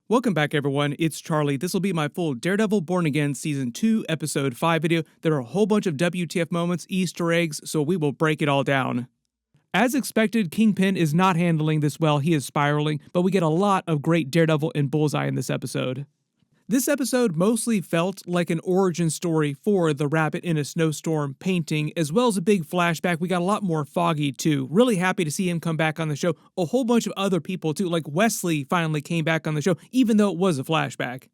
Welcome back, everyone. It's Charlie. This will be my full Daredevil Born Again Season 2, Episode 5 video. There are a whole bunch of WTF moments, Easter eggs, so we will break it all down. As expected, Kingpin is not handling this well. He is spiraling, but we get a lot of great Daredevil and Bullseye in this episode. This episode mostly felt like an origin story for the Rabbit in a Snowstorm painting, as well as a big flashback. We got a lot more Foggy, too. Really happy to see him come back on the show. A whole bunch of other people, too, like Wesley finally came back on the show, even though it was a flashback.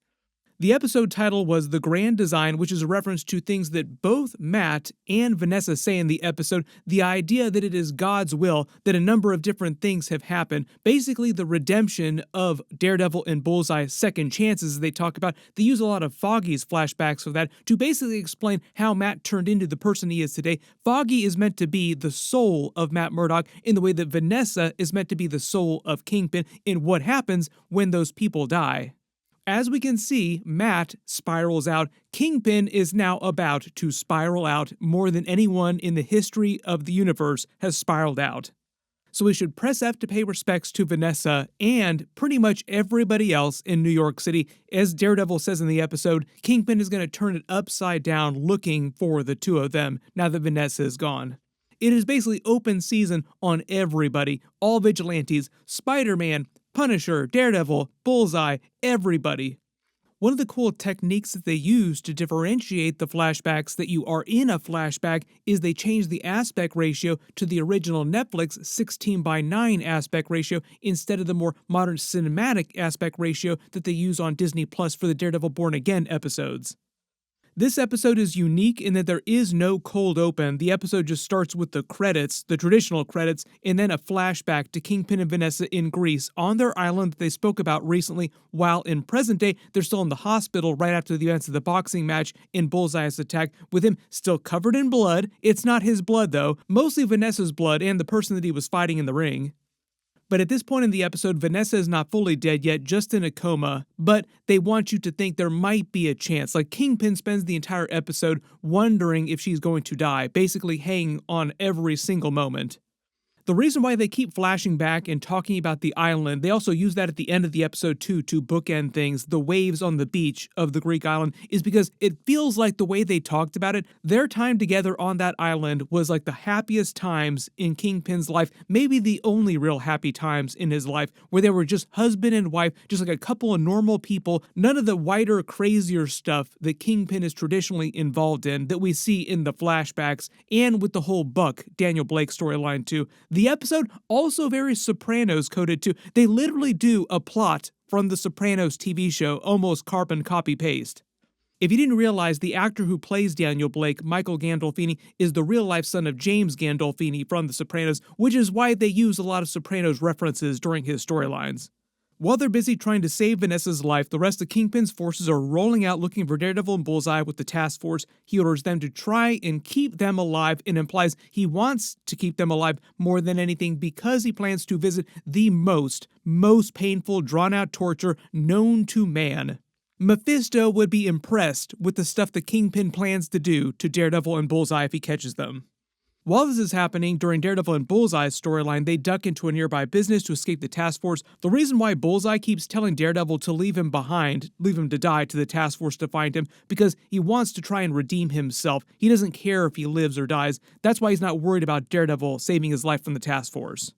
The episode title was The Grand Design, which is a reference to things that both Matt and Vanessa say in the episode, the idea that it is God's will that a number of different things have happened. Basically, the redemption of Daredevil and Bullseye's second chances they talk about. They use a lot of Foggy's flashbacks for that to basically explain how Matt turned into the person he is today. Foggy is meant to be the soul of Matt Murdock in the way that Vanessa is meant to be the soul of Kingpin in what happens when those people die. As we can see, Matt spirals out. Kingpin is now about to spiral out more than anyone in the history of the universe has spiraled out. So we should press F to pay respects to Vanessa and pretty much everybody else in New York City. As Daredevil says in the episode, Kingpin is going to turn it upside down looking for the two of them now that Vanessa is gone. It is basically open season on everybody, all vigilantes, Spider-Man, Punisher, Daredevil, Bullseye, everybody. One of the cool techniques that they use to differentiate the flashbacks that you are in a flashback is they change the aspect ratio to the original Netflix 16:9 aspect ratio instead of the more modern cinematic aspect ratio that they use on Disney Plus for the Daredevil Born Again episodes. This episode is unique in that there is no cold open. The episode just starts with the credits, the traditional credits, and then a flashback to Kingpin and Vanessa in Greece on their island that they spoke about recently, while in present day, they're still in the hospital right after the events of the boxing match in Bullseye's attack, with him still covered in blood. It's not his blood, though, mostly Vanessa's blood and the person that he was fighting in the ring. But at this point in the episode, Vanessa is not fully dead yet, just in a coma, but they want you to think there might be a chance. Like, Kingpin spends the entire episode wondering if she's going to die, basically hanging on every single moment. The reason why they keep flashing back and talking about the island, they also use that at the end of the episode too to bookend things, the waves on the beach of the Greek island, is because it feels like the way they talked about it, their time together on that island was like the happiest times in Kingpin's life, maybe the only real happy times in his life, where they were just husband and wife, just like a couple of normal people, none of the wider, crazier stuff that Kingpin is traditionally involved in that we see in the flashbacks, and with the whole Buck, Daniel Blake storyline too. The episode also very Sopranos coded too. They literally do a plot from the Sopranos TV show, almost carbon copy paste. If you didn't realize, the actor who plays Daniel Blake, Michael Gandolfini, is the real-life son of James Gandolfini from The Sopranos, which is why they use a lot of Sopranos references during his storylines. While they're busy trying to save Vanessa's life, the rest of Kingpin's forces are rolling out looking for Daredevil and Bullseye with the task force. He orders them to try and keep them alive and implies he wants to keep them alive more than anything because he plans to visit the most painful, drawn-out torture known to man. Mephisto would be impressed with the stuff that Kingpin plans to do to Daredevil and Bullseye if he catches them. While this is happening, during Daredevil and Bullseye's storyline, they duck into a nearby business to escape the task force. The reason why Bullseye keeps telling Daredevil to leave him behind, leave him to die to the task force to find him, because he wants to try and redeem himself. He doesn't care if he lives or dies. That's why he's not worried about Daredevil saving his life from the task force.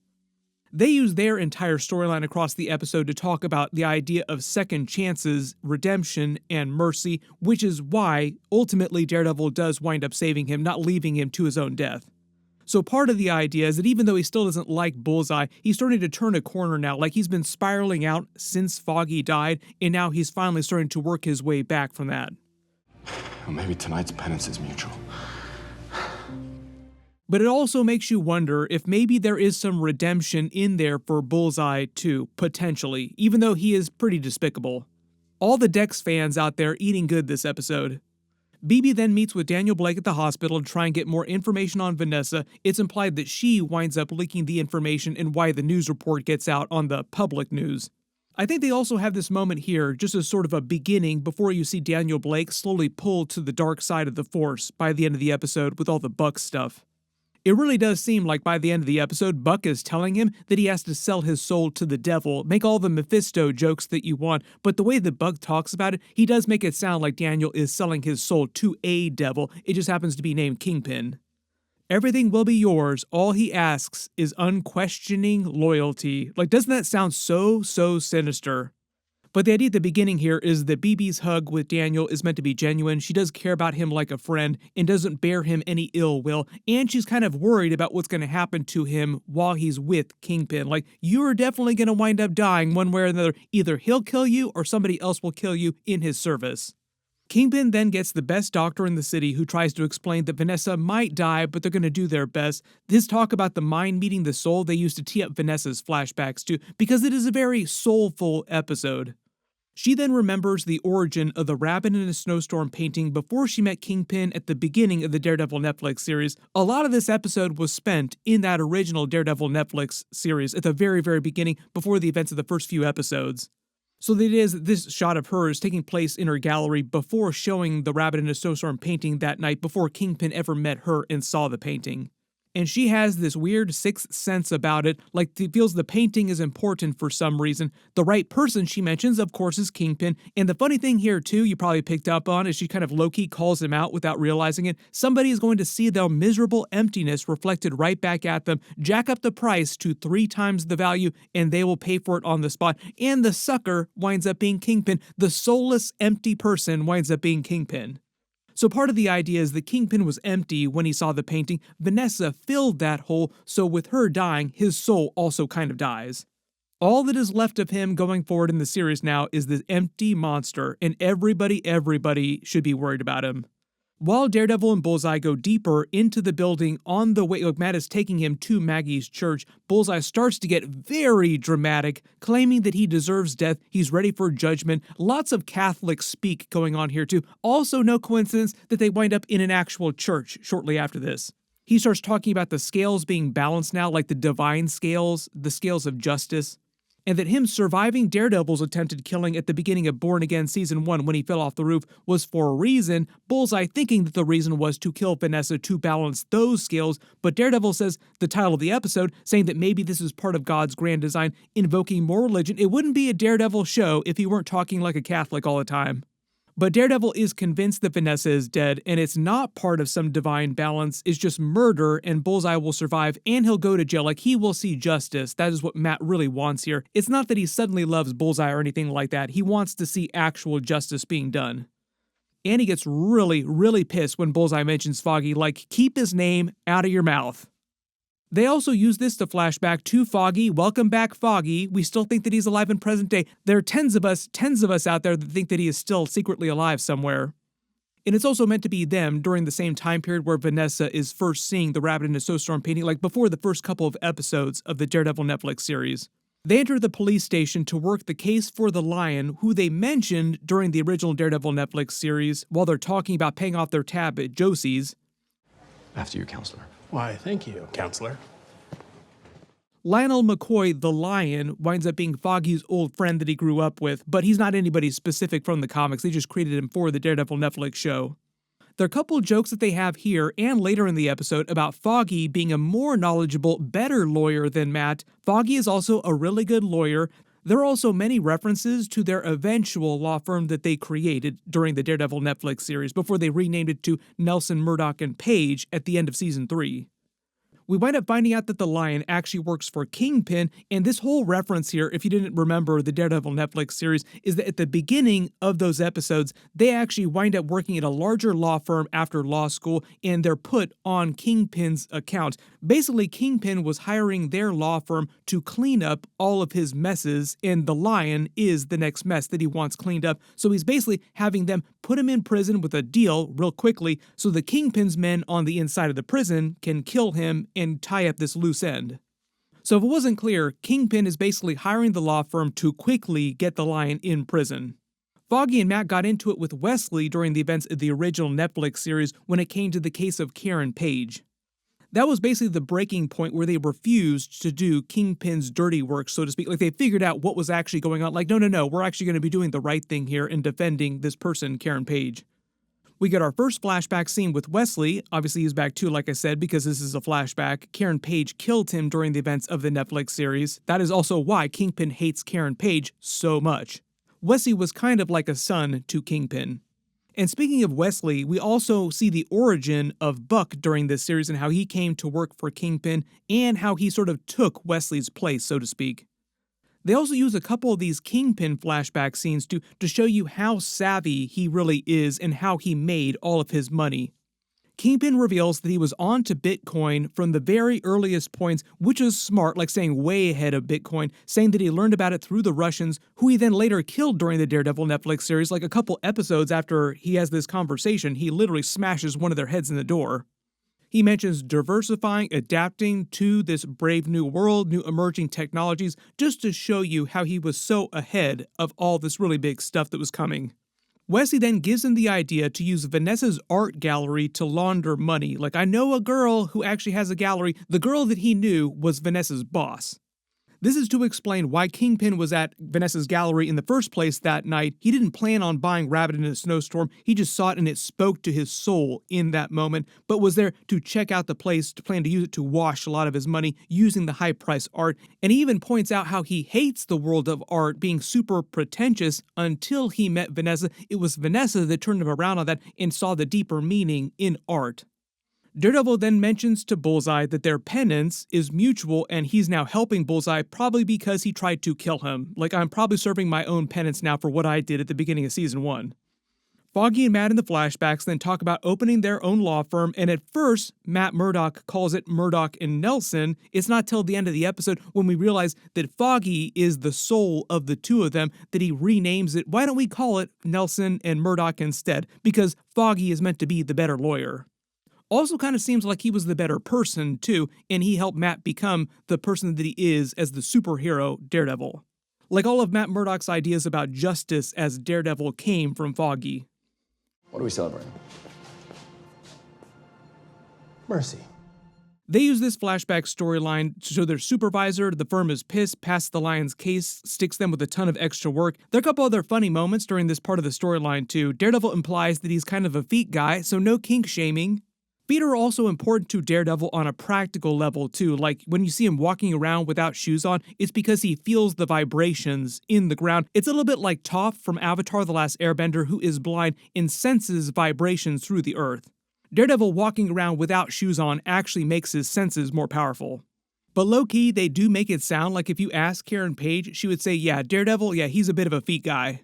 They use their entire storyline across the episode to talk about the idea of second chances, redemption, and mercy, which is why, ultimately, Daredevil does wind up saving him, not leaving him to his own death. So part of the idea is that even though he still doesn't like Bullseye, he's starting to turn a corner now, like he's been spiraling out since Foggy died, and now he's finally starting to work his way back from that. Well, maybe tonight's penance is mutual. But it also makes you wonder if maybe there is some redemption in there for Bullseye too, potentially, even though he is pretty despicable. All the Dex fans out there eating good this episode. BB then meets with Daniel Blake at the hospital to try and get more information on Vanessa. It's implied that she winds up leaking the information and why the news report gets out on the public news. I think they also have this moment here just as sort of a beginning before you see Daniel Blake slowly pulled to the dark side of the Force by the end of the episode with all the Buck stuff. It really does seem like by the end of the episode, Buck is telling him that he has to sell his soul to the devil, make all the Mephisto jokes that you want, but the way that Buck talks about it, he does make it sound like Daniel is selling his soul to a devil. It just happens to be named Kingpin. Everything will be yours. All he asks is unquestioning loyalty. Like, doesn't that sound so sinister? But the idea at the beginning here is that BB's hug with Daniel is meant to be genuine. She does care about him like a friend and doesn't bear him any ill will. And she's kind of worried about what's going to happen to him while he's with Kingpin. Like, you're definitely going to wind up dying one way or another. Either he'll kill you or somebody else will kill you in his service. Kingpin then gets the best doctor in the city who tries to explain that Vanessa might die, but they're going to do their best. This talk about the mind meeting the soul, they used to tee up Vanessa's flashbacks too, because it is a very soulful episode. She then remembers the origin of the Rabbit in a Snowstorm painting before she met Kingpin at the beginning of the Daredevil Netflix series. A lot of this episode was spent in that original Daredevil Netflix series at the very beginning before the events of the first few episodes. So that is, this shot of her is taking place in her gallery before showing the Rabbit in a Snowstorm painting that night, before Kingpin ever met her and saw the painting. And she has this weird sixth sense about it, like she feels the painting is important for some reason. The right person she mentions, of course, is Kingpin. And the funny thing here, too, you probably picked up on, is she kind of low-key calls him out without realizing it. Somebody is going to see their miserable emptiness reflected right back at them, jack up the price to 3 times the value, and they will pay for it on the spot. And the sucker winds up being Kingpin. The soulless, empty person winds up being Kingpin. So part of the idea is that Kingpin was empty when he saw the painting. Vanessa filled that hole, so with her dying, his soul also kind of dies. All that is left of him going forward in the series now is this empty monster, and everybody should be worried about him. While Daredevil and Bullseye go deeper into the building on the way, Matt is taking him to Maggie's church, Bullseye starts to get very dramatic, claiming that he deserves death, he's ready for judgment. Lots of Catholic speak going on here too. Also no coincidence that they wind up in an actual church shortly after this. He starts talking about the scales being balanced now, like the divine scales, the scales of justice. And that him surviving Daredevil's attempted killing at the beginning of Born Again Season 1 when he fell off the roof was for a reason, Bullseye thinking that the reason was to kill Vanessa to balance those scales, but Daredevil says the title of the episode, saying that maybe this is part of God's grand design, invoking more religion. It wouldn't be a Daredevil show if he weren't talking like a Catholic all the time. But Daredevil is convinced that Vanessa is dead, and it's not part of some divine balance, it's just murder, and Bullseye will survive, and he'll go to jail, like he will see justice. That is what Matt really wants here. It's not that he suddenly loves Bullseye or anything like that, he wants to see actual justice being done. And he gets really pissed when Bullseye mentions Foggy, like, keep his name out of your mouth. They also use this to flashback to Foggy. Welcome back, Foggy. We still think that he's alive in present day. There are tens of us out there that think that he is still secretly alive somewhere. And it's also meant to be them during the same time period where Vanessa is first seeing the Rabbit in a Snowstorm painting, like before the first couple of episodes of the Daredevil Netflix series. They enter the police station to work the case for the Lion, who they mentioned during the original Daredevil Netflix series while they're talking about paying off their tab at Josie's. After you, counselor. Why, thank you, counselor. Lionel McCoy, the Lion, winds up being Foggy's old friend that he grew up with, but he's not anybody specific from the comics. They just created him for the Daredevil Netflix show. There are a couple of jokes that they have here and later in the episode about Foggy being a more knowledgeable, better lawyer than Matt. Foggy is also a really good lawyer. There are also many references to their eventual law firm that they created during the Daredevil Netflix series before they renamed it to Nelson, Murdoch, and Page at the end of Season 3. We wind up finding out that the Lion actually works for Kingpin, and this whole reference here, if you didn't remember the Daredevil Netflix series, is that at the beginning of those episodes, they actually wind up working at a larger law firm after law school, and they're put on Kingpin's account. Basically, Kingpin was hiring their law firm to clean up all of his messes, and the Lion is the next mess that he wants cleaned up, so he's basically having them put him in prison with a deal real quickly so the Kingpin's men on the inside of the prison can kill him and tie up this loose end. So if it wasn't clear, Kingpin is basically hiring the law firm to quickly get the Lion in prison. Foggy and Matt got into it with Wesley during the events of the original Netflix series when it came to the case of Karen Page. That was basically the breaking point where they refused to do Kingpin's dirty work, so to speak. Like, they figured out what was actually going on. Like, no, we're actually going to be doing the right thing here and defending this person, Karen Page. We get our first flashback scene with Wesley. Obviously, he's back too, like I said, because this is a flashback. Karen Page killed him during the events of the Netflix series. That is also why Kingpin hates Karen Page so much. Wesley was kind of like a son to Kingpin. And speaking of Wesley, we also see the origin of Buck during this series and how he came to work for Kingpin and how he sort of took Wesley's place, so to speak. They also use a couple of these Kingpin flashback scenes to show you how savvy he really is and how he made all of his money. Kingpin reveals that he was on to Bitcoin from the very earliest points, which is smart, like saying way ahead of Bitcoin, saying that he learned about it through the Russians, who he then later killed during the Daredevil Netflix series. Like a couple episodes after he has this conversation, he literally smashes one of their heads in the door. He mentions diversifying, adapting to this brave new world, new emerging technologies, just to show you how he was so ahead of all this really big stuff that was coming. Wesley then gives him the idea to use Vanessa's art gallery to launder money. Like, I know a girl who actually has a gallery. The girl that he knew was Vanessa's boss. This is to explain why Kingpin was at Vanessa's gallery in the first place that night. He didn't plan on buying Rabbit in a snowstorm. He just saw it and it spoke to his soul in that moment, but was there to check out the place, to plan to use it to wash a lot of his money using the high-priced art. And he even points out how he hates the world of art being super pretentious until he met Vanessa. It was Vanessa that turned him around on that and saw the deeper meaning in art. Daredevil then mentions to Bullseye that their penance is mutual and he's now helping Bullseye probably because he tried to kill him. Like, I'm probably serving my own penance now for what I did at the beginning of season 1. Foggy and Matt in the flashbacks then talk about opening their own law firm, and at first, Matt Murdock calls it Murdock and Nelson. It's not till the end of the episode when we realize that Foggy is the soul of the two of them that he renames it. Why don't we call it Nelson and Murdock instead? Because Foggy is meant to be the better lawyer. Also kind of seems like he was the better person, too, and he helped Matt become the person that he is as the superhero Daredevil. Like all of Matt Murdock's ideas about justice as Daredevil came from Foggy. What are we celebrating? Mercy. They use this flashback storyline to show their supervisor, the firm is pissed, passes the Lion's case, sticks them with a ton of extra work. There are a couple other funny moments during this part of the storyline, too. Daredevil implies that he's kind of a feet guy, so no kink shaming. Feet are also important to Daredevil on a practical level too, like when you see him walking around without shoes on, it's because he feels the vibrations in the ground. It's a little bit like Toph from Avatar: The Last Airbender, who is blind and senses vibrations through the earth. Daredevil walking around without shoes on actually makes his senses more powerful. But low-key, they do make it sound like if you ask Karen Page, she would say, yeah, Daredevil, yeah, he's a bit of a feet guy.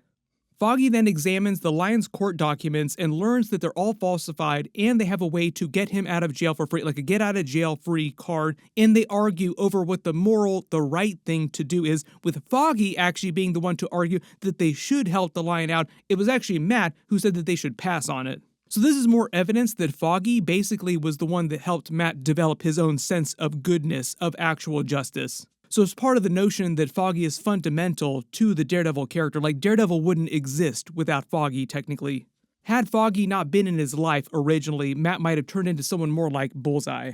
Foggy then examines the Lion's court documents and learns that they're all falsified and they have a way to get him out of jail for free, like a get out of jail free card, and they argue over what the right thing to do is, with Foggy actually being the one to argue that they should help the Lion out. It was actually Matt who said that they should pass on it. So this is more evidence that Foggy basically was the one that helped Matt develop his own sense of goodness, of actual justice. So it's part of the notion that Foggy is fundamental to the Daredevil character. Like, Daredevil wouldn't exist without Foggy, technically. Had Foggy not been in his life originally, Matt might have turned into someone more like Bullseye.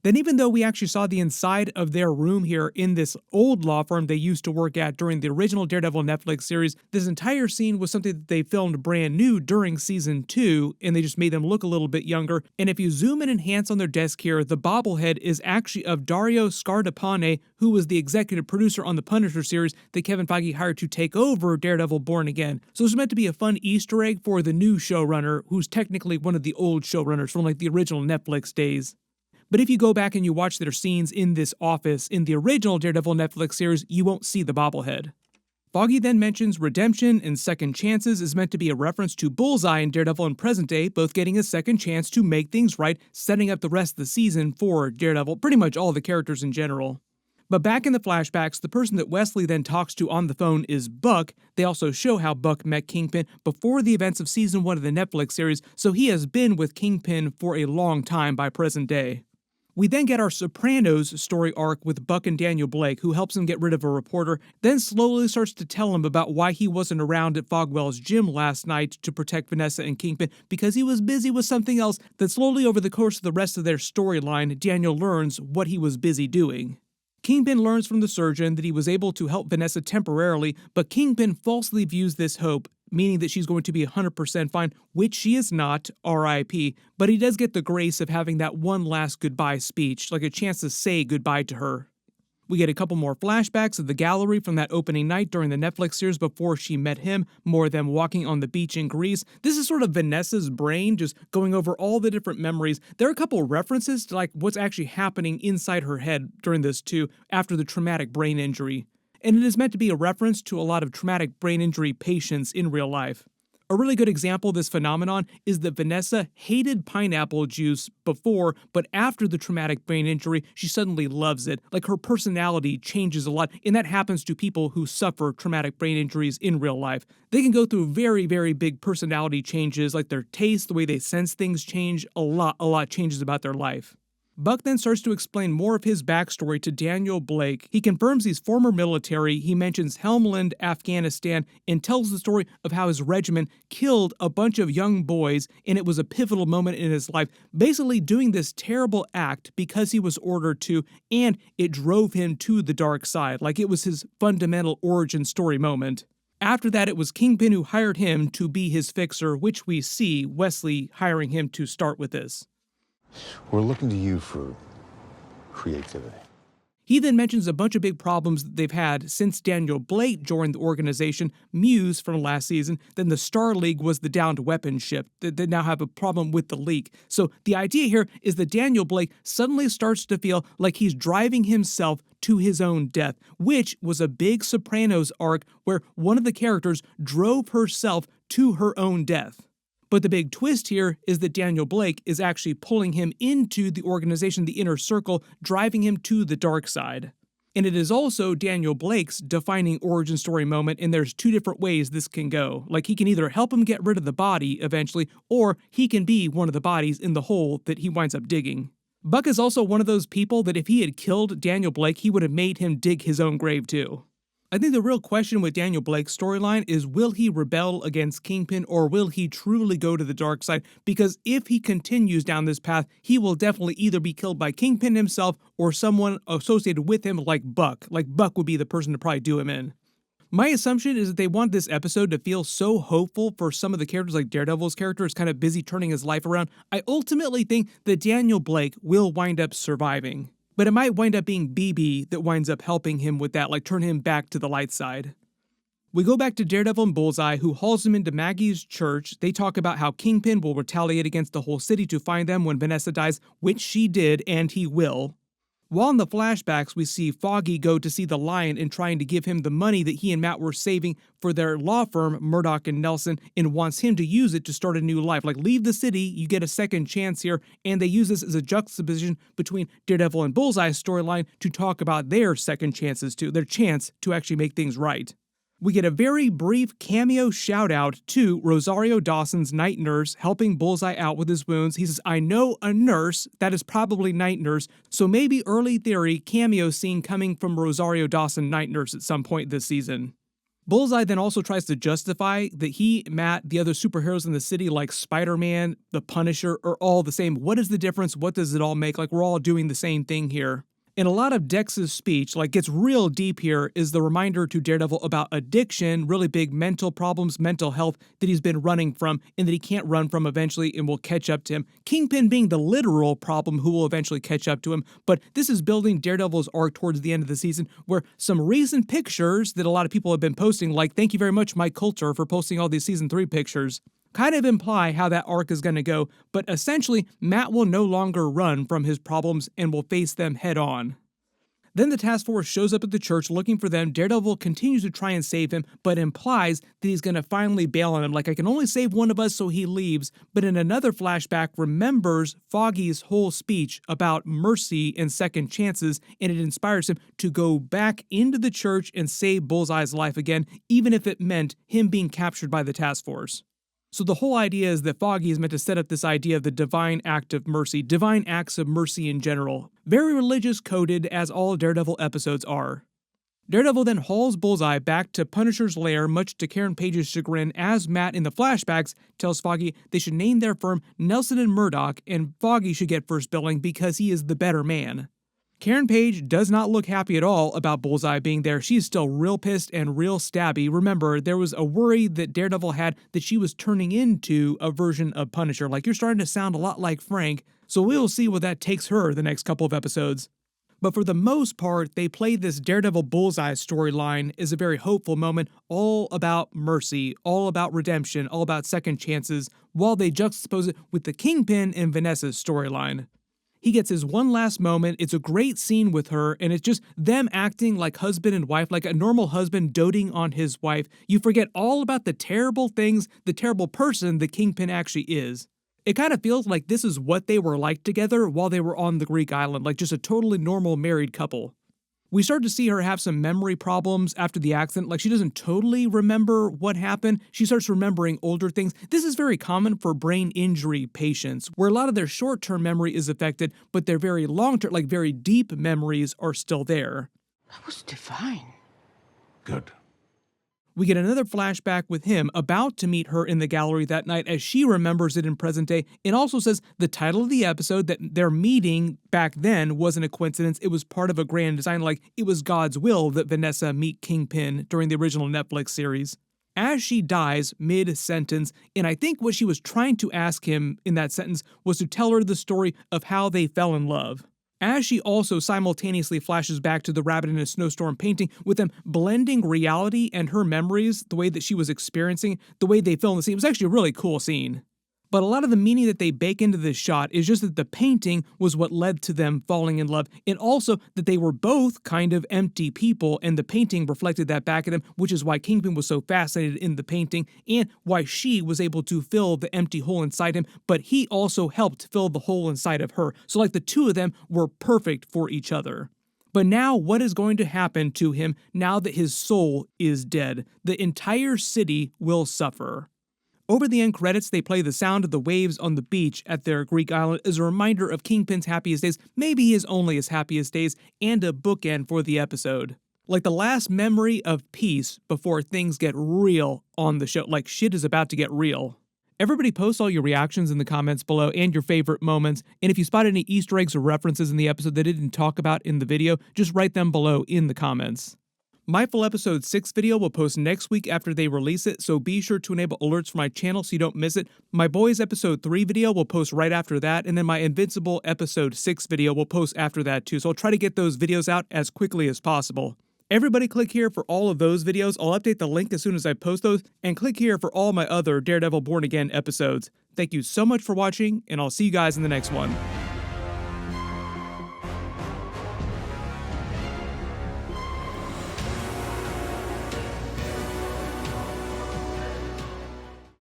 Then even though we actually saw the inside of their room here in this old law firm they used to work at during the original Daredevil Netflix series, this entire scene was something that they filmed brand new during season 2, and they just made them look a little bit younger. And if you zoom and enhance on their desk here, the bobblehead is actually of Dario Scardapane, who was the executive producer on the Punisher series that Kevin Feige hired to take over Daredevil Born Again. So this was meant to be a fun Easter egg for the new showrunner, who's technically one of the old showrunners from like the original Netflix days. But if you go back and you watch their scenes in this office in the original Daredevil Netflix series, you won't see the bobblehead. Foggy then mentions redemption and second chances is meant to be a reference to Bullseye and Daredevil in present day, both getting a second chance to make things right, setting up the rest of the season for Daredevil, pretty much all the characters in general. But back in the flashbacks, the person that Wesley then talks to on the phone is Buck. They also show how Buck met Kingpin before the events of season 1 of the Netflix series, so he has been with Kingpin for a long time by present day. We then get our Sopranos story arc with Buck and Daniel Blake, who helps him get rid of a reporter, then slowly starts to tell him about why he wasn't around at Fogwell's gym last night to protect Vanessa and Kingpin, because he was busy with something else. That slowly over the course of the rest of their storyline, Daniel learns what he was busy doing. Kingpin learns from the surgeon that he was able to help Vanessa temporarily, but Kingpin falsely views this hope meaning that she's going to be 100% fine, which she is not, RIP, but he does get the grace of having that one last goodbye speech, like a chance to say goodbye to her. We get a couple more flashbacks of the gallery from that opening night during the Netflix series before she met him, more of them walking on the beach in Greece. This is sort of Vanessa's brain just going over all the different memories. There are a couple references to like what's actually happening inside her head during this too, after the traumatic brain injury. And it is meant to be a reference to a lot of traumatic brain injury patients in real life. A really good example of this phenomenon is that Vanessa hated pineapple juice before, but after the traumatic brain injury, she suddenly loves it. Like her personality changes a lot, and that happens to people who suffer traumatic brain injuries in real life. They can go through very, very big personality changes, like their taste, the way they sense things change, a lot changes about their life. Buck then starts to explain more of his backstory to Daniel Blake. He confirms he's former military, he mentions Helmand, Afghanistan, and tells the story of how his regiment killed a bunch of young boys, and it was a pivotal moment in his life, basically doing this terrible act because he was ordered to, and it drove him to the dark side, like it was his fundamental origin story moment. After that, it was Kingpin who hired him to be his fixer, which we see Wesley hiring him to start with this. We're looking to you for creativity. He then mentions a bunch of big problems that they've had since Daniel Blake joined the organization, Muse from last season. Then the Star League was the downed weapon ship that they now have a problem with the leak. So the idea here is that Daniel Blake suddenly starts to feel like he's driving himself to his own death, which was a big Sopranos arc where one of the characters drove herself to her own death. But the big twist here is that Daniel Blake is actually pulling him into the organization, the inner circle, driving him to the dark side. And it is also Daniel Blake's defining origin story moment, and there's two different ways this can go. Like, he can either help him get rid of the body eventually, or he can be one of the bodies in the hole that he winds up digging. Buck is also one of those people that if he had killed Daniel Blake, he would have made him dig his own grave too. I think the real question with Daniel Blake's storyline is, will he rebel against Kingpin, or will he truly go to the dark side? Because if he continues down this path, he will definitely either be killed by Kingpin himself or someone associated with him like Buck. Like Buck would be the person to probably do him in. My assumption is that they want this episode to feel so hopeful for some of the characters, like Daredevil's character is kind of busy turning his life around. I ultimately think that Daniel Blake will wind up surviving. But it might wind up being BB that winds up helping him with that, like turn him back to the light side. We go back to Daredevil and Bullseye, who hauls him into Maggie's church. They talk about how Kingpin will retaliate against the whole city to find them when Vanessa dies, which she did, and he will. While in the flashbacks, we see Foggy go to see the Lion and trying to give him the money that he and Matt were saving for their law firm, Murdoch and Nelson, and wants him to use it to start a new life. Like, leave the city, you get a second chance here, and they use this as a juxtaposition between Daredevil and Bullseye's storyline to talk about their second chances too, their chance to actually make things right. We get a very brief cameo shout-out to Rosario Dawson's night nurse helping Bullseye out with his wounds. He says, I know a nurse, that is probably night nurse, so maybe early theory cameo scene coming from Rosario Dawson night nurse at some point this season. Bullseye then also tries to justify that he, Matt, the other superheroes in the city like Spider-Man, the Punisher, are all the same. What is the difference? What does it all make? Like, we're all doing the same thing here. And a lot of Dex's speech, like, gets real deep here, is the reminder to Daredevil about addiction, really big mental problems, mental health that he's been running from and that he can't run from eventually and will catch up to him. Kingpin being the literal problem who will eventually catch up to him, but this is building Daredevil's arc towards the end of the season, where some recent pictures that a lot of people have been posting, like, thank you very much, Mike Coulter, for posting all these Season 3 pictures, kind of imply how that arc is going to go, but essentially, Matt will no longer run from his problems and will face them head on. Then the task force shows up at the church looking for them. Daredevil continues to try and save him, but implies that he's going to finally bail on him, like, I can only save one of us, so he leaves. But in another flashback, remembers Foggy's whole speech about mercy and second chances, and it inspires him to go back into the church and save Bullseye's life again, even if it meant him being captured by the task force. So the whole idea is that Foggy is meant to set up this idea of the divine act of mercy, divine acts of mercy in general. Very religious coded, as all Daredevil episodes are. Daredevil then hauls Bullseye back to Punisher's lair, much to Karen Page's chagrin, as Matt in the flashbacks tells Foggy they should name their firm Nelson and Murdoch, and Foggy should get first billing because he is the better man. Karen Page does not look happy at all about Bullseye being there. She's still real pissed and real stabby. Remember, there was a worry that Daredevil had that she was turning into a version of Punisher. Like, you're starting to sound a lot like Frank, so we'll see what that takes her the next couple of episodes. But for the most part, they play this Daredevil Bullseye storyline as a very hopeful moment, all about mercy, all about redemption, all about second chances, while they juxtapose it with the Kingpin and Vanessa's storyline. He gets his one last moment, it's a great scene with her, and it's just them acting like husband and wife, like a normal husband doting on his wife. You forget all about the terrible things, the terrible person the Kingpin actually is. It kind of feels like this is what they were like together while they were on the Greek island, like just a totally normal married couple. We start to see her have some memory problems after the accident, like she doesn't totally remember what happened. She starts remembering older things. This is very common for brain injury patients, where a lot of their short-term memory is affected, but their very long-term, like very deep memories are still there. That was divine. Good. We get another flashback with him about to meet her in the gallery that night as she remembers it in present day, and also says the title of the episode, that their meeting back then wasn't a coincidence, it was part of a grand design, like it was God's will that Vanessa meet Kingpin during the original Netflix series. As she dies mid-sentence, and I think what she was trying to ask him in that sentence was to tell her the story of how they fell in love. As she also simultaneously flashes back to the Rabbit in a Snowstorm painting, with them blending reality and her memories, the way that she was experiencing, the way they filmed the scene. It was actually a really cool scene. But a lot of the meaning that they bake into this shot is just that the painting was what led to them falling in love, and also that they were both kind of empty people, and the painting reflected that back at them, which is why Kingpin was so fascinated in the painting, and why she was able to fill the empty hole inside him, but he also helped fill the hole inside of her. So like the two of them were perfect for each other. But now what is going to happen to him now that his soul is dead? The entire city will suffer. Over the end credits, they play the sound of the waves on the beach at their Greek island as a reminder of Kingpin's happiest days, maybe his only his happiest days, and a bookend for the episode. Like the last memory of peace before things get real on the show, like shit is about to get real. Everybody post all your reactions in the comments below and your favorite moments, and if you spot any Easter eggs or references in the episode that I didn't talk about in the video, just write them below in the comments. My full episode 6 video will post next week after they release it, so be sure to enable alerts for my channel so you don't miss it. My Boys episode 3 video will post right after that, and then my Invincible episode 6 video will post after that too, so I'll try to get those videos out as quickly as possible. Everybody click here for all of those videos. I'll update the link as soon as I post those, and click here for all my other Daredevil Born Again episodes. Thank you so much for watching, and I'll see you guys in the next one.